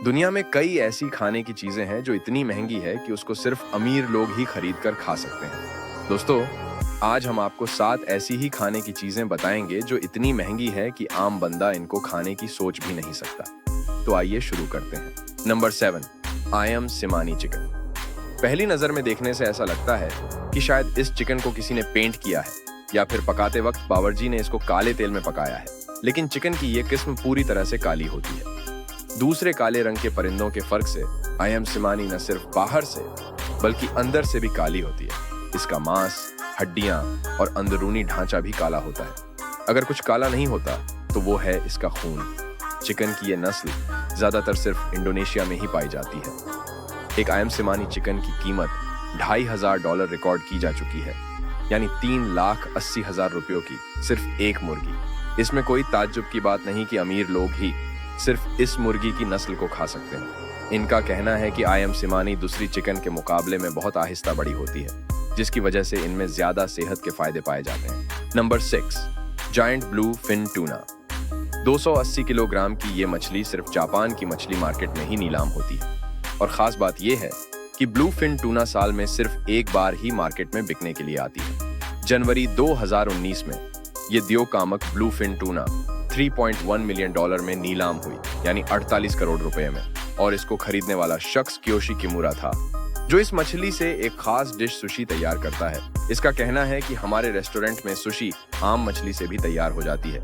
दुनिया में कई ऐसी खाने की चीजें हैं जो इतनी महंगी है कि उसको सिर्फ अमीर लोग ही खरीद कर खा सकते हैं। दोस्तों, आज हम आपको 7 ऐसी ही खाने की चीजें बताएंगे जो इतनी महंगी है कि आम बंदा इनको खाने की सोच भी नहीं सकता। तो आइए शुरू करते हैं। नंबर 7, आयम सिमानी चिकन। पहली नजर में देखने से ऐसा लगता है कि शायद इस चिकन को किसी ने पेंट किया है या फिर पकाते वक्त बावर्ची ने इसको काले तेल में पकाया है। लेकिन चिकन की ये किस्म पूरी तरह से काली होती है। दूसरे काले रंग के परिंदों के फर्क से आयम सिमानी न सिर्फ बाहर से बल्कि अंदर से भी काली होती है। इसका मांस, हड्डियां और अंदरूनी ढांचा भी काला होता है। अगर कुछ काला नहीं होता तो वो है इसका खून। चिकन की ये नस्ल ज्यादातर सिर्फ इंडोनेशिया में ही पाई जाती है। एक आयम सिमानी चिकन की कीमत $2,500 रिकॉर्ड की जा चुकी है, यानी 3,80,000 रुपयों की सिर्फ एक मुर्गी। इसमें कोई ताज्जुब की बात नहीं कि अमीर लोग ही सिर्फ इस मुर्गी की नस्ल को खा सकते हैं। इनका कहना है कि आयम सिमानी दूसरी चिकन के मुकाबले में बहुत आहिस्ता बड़ी होती है, जिसकी वजह से इनमें ज्यादा सेहत के फायदे पाए जाते हैं। Number 6, giant blue fin tuna. 280 kilogram की ये मछली सिर्फ जापान की मछली मार्केट में ही नीलाम होती है। और खास बात यह है कि ब्लू फिन टूना साल में सिर्फ एक बार ही मार्केट में बिकने के लिए आती है। जनवरी 2019 में ये द्योकामक ब्लू फिन टूना $3.1 मिलियन में नीलाम हुई, यानी 48 करोड़ रुपए में। और इसको खरीदने वाला शख्स कियोशी किमुरा था, जो इस मछली से एक खास डिश सुशी तैयार करता है। इसका कहना है कि हमारे रेस्टोरेंट में सुशी आम मछली से भी तैयार हो जाती है,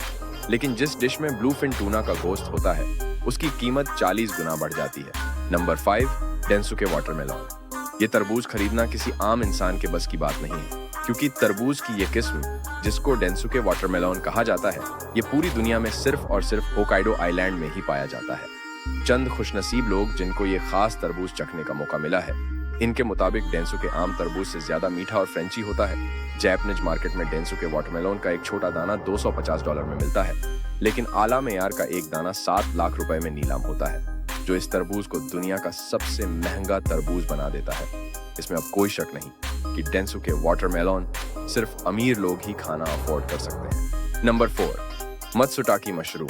लेकिन जिस डिश में ब्लू फिन टूना का गोश्त होता है उसकी कीमत 40 गुना बढ़ जाती है। Number 5, Densuke watermelon. ये तरबूज खरीदना किसी आम इंसान के बस की बात नहीं है, क्योंकि तरबूज की ये किस्म, जिसको डेंसुके वाटरमेलन कहा जाता है, ये पूरी दुनिया में सिर्फ और सिर्फ होकाइडो आइलैंड में ही पाया जाता है। चंद खुशनसीब लोग जिनको ये खास तरबूज चखने का मौका मिला है। इनके मुताबिक डेंसुके आम तरबूज से ज्यादा मीठा और फ्रेंची होता है। जापानीज मार्केट में डेंसुके वाटरमेलन का एक छोटा दाना $250 में मिलता है, लेकिन आला मेयार का एक दाना 7 लाख रुपए में नीलाम होता है, जो इस तरबूज को दुनिया का सबसे महंगा तरबूज बना देता है। इसमें अब कोई शक नहीं कि डेंसुके वाटरमेलन सिर्फ अमीर लोग ही खाना अफोर्ड कर सकते हैं। Number 4, मत्सुटाकी mushroom.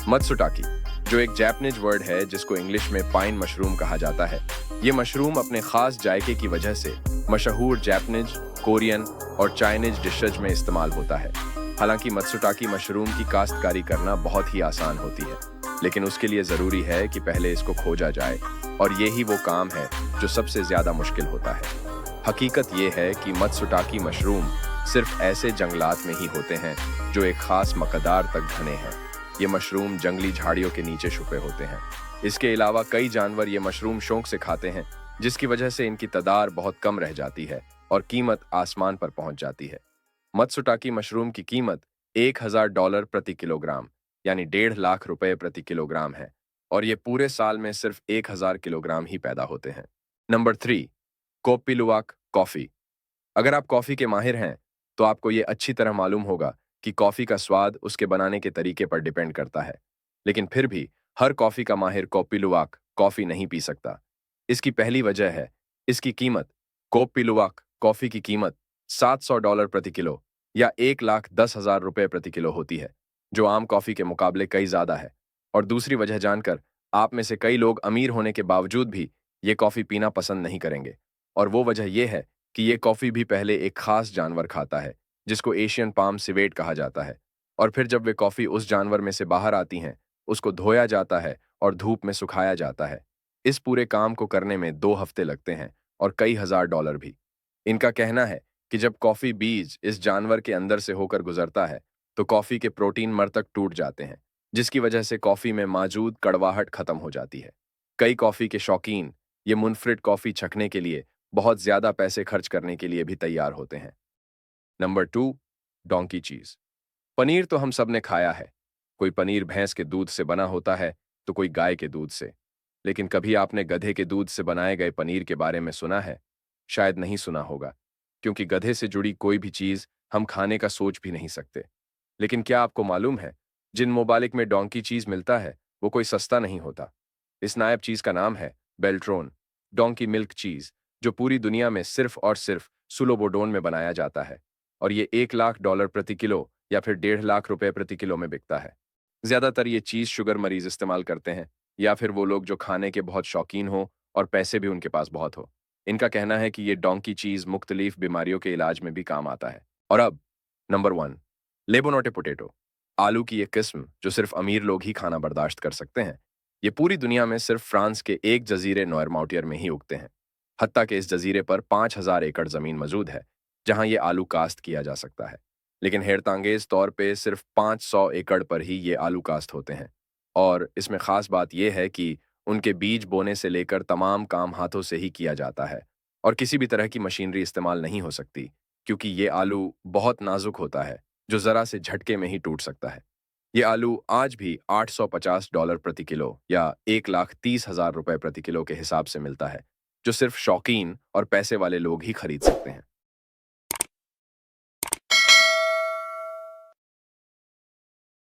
मत्सुटाकी, जो एक जापानीज वर्ड है जिसको इंग्लिश में पाइन मशरूम कहा जाता है, ये मशरूम अपने खास जायके की वजह से मशहूर जापानीज, कोरियन और चाइनीज डिशेज में इस्तेमाल होता है। हालांकि मत्सुटाकी मशरूम की काश्तकारी करना बहुत ही आसान होती है, लेकिन उसके लिए जरूरी है कि पहले इसको खोजा जाए, और यही वो काम है जो सबसे ज्यादा मुश्किल होता है। हकीकत ये है कि मत्सुटाकी मशरूम सिर्फ ऐसे जंगलात में ही होते हैं जो एक खास मकदार तक घने हैं। ये मशरूम जंगली झाड़ियों के नीचे छुपे होते हैं। इसके अलावा कई जानवर ये मशरूम शौक से खाते हैं, जिसकी वजह से इनकी तादाद बहुत कम रह जाती है और कीमत आसमान पर पहुंच जाती है। मत्सुटाकी मशरूम की कीमत $1,000 प्रति किलोग्राम, यानी 1.5 लाख रुपए प्रति किलोग्राम है, और ये पूरे साल में सिर्फ 1,000 किलोग्राम ही पैदा होते हैं। Number 3, kopi luwak coffee. अगर आप कॉफी के माहिर हैं तो आपको ये अच्छी तरह मालूम होगा कि कॉफी का स्वाद उसके बनाने के तरीके पर डिपेंड करता है। लेकिन फिर भी हर कॉफी का माहिर कोप्पी लुवाक कॉफी नहीं पी सकता। इसकी पहली वजह है इसकी कीमत। कोप्पी लुवाक कॉफी की कीमत $700 प्रति किलो या 1,10,000 रुपए प्रति किलो होती है, जो आम कॉफी के मुकाबले कई ज्यादा है। और दूसरी वजह जानकर आप में से कई लोग अमीर होने के बावजूद भी ये कॉफी पीना पसंद नहीं करेंगे, और वो वजह यह है कि ये कॉफी भी पहले एक खास जानवर खाता है जिसको एशियन पाम सिवेट कहा जाता है, और फिर जब वे कॉफी उस जानवर में से बाहर आती हैं उसको धोया जाता है और धूप में सुखाया जाता है। इस पूरे काम को करने में 2 हफ्ते लगते हैं और कई $1,000 भी। इनका कहना है कि जब कॉफी बीज इस जानवर के अंदर से होकर गुजरता है तो कॉफी के प्रोटीन मरतक टूट जाते हैं, जिसकी वजह से कॉफी में मौजूद कड़वाहट खत्म हो जाती है। कई कॉफी के शौकीन ये मुनफरिद कॉफी छकने के लिए बहुत ज्यादा पैसे खर्च करने के लिए भी तैयार होते हैं। नंबर 2, डोंकी चीज। पनीर तो हम सब ने खाया है। कोई पनीर भैंस के दूध से बना होता है तो कोई गाय के दूध से। लेकिन कभी आपने गधे के दूध से बनाए गए पनीर के बारे में सुना है? शायद नहीं सुना होगा, क्योंकि गधे से जुड़ी कोई भी चीज हम खाने का सोच भी नहीं सकते। लेकिन क्या आपको मालूम है, जिन ममालिक में डोंकी चीज मिलता है वो कोई सस्ता नहीं होता। इस नायब चीज का नाम है बेल्ट्रोन डोंकी मिल्क चीज, जो पूरी दुनिया में सिर्फ और सिर्फ सुलोबोडोन में बनाया जाता है, और ये $1,00,000 प्रति किलो या फिर 1.5 लाख रुपए प्रति किलो में बिकता है। ज्यादातर ये चीज शुगर मरीज इस्तेमाल करते हैं, या फिर वो लोग जो खाने के बहुत शौकीन हो और पैसे भी उनके पास बहुत हो। इनका कहना है कि ये डोंकी चीज़ मुख्तलिफ बीमारियों के इलाज में भी काम आता है। और अब नंबर 1, लेबोनोटे पोटैटो। आलू की एक किस्म जो सिर्फ अमीर लोग ही खाना बर्दाश्त कर सकते हैं। ये पूरी दुनिया में सिर्फ फ्रांस के एक जजीरे नॉरमाउटियर में ही उगते हैं। हत्ता के इस जजीरे पर 5,000 एकड़ जमीन मौजूद है, जहां ये आलू काश्त किया जा सकता है। लेकिन हैरतांगेज तौर पे सिर्फ 500 एकड़ पर ही ये आलू काश्त होते हैं। और इसमें खास बात यह है कि उनके बीज बोने से लेकर तमाम काम हाथों से ही किया जाता है और किसी भी तरह की मशीनरी इस्तेमाल नहीं हो सकती, क्योंकि ये आलू बहुत नाजुक होता है, जो जरा से झटके में ही टूट सकता है। ये आलू आज भी $850 प्रति किलो या 1,30,000 रुपए प्रति किलो के हिसाब से मिलता है, जो सिर्फ शौकीन और पैसे वाले लोग ही खरीद सकते हैं।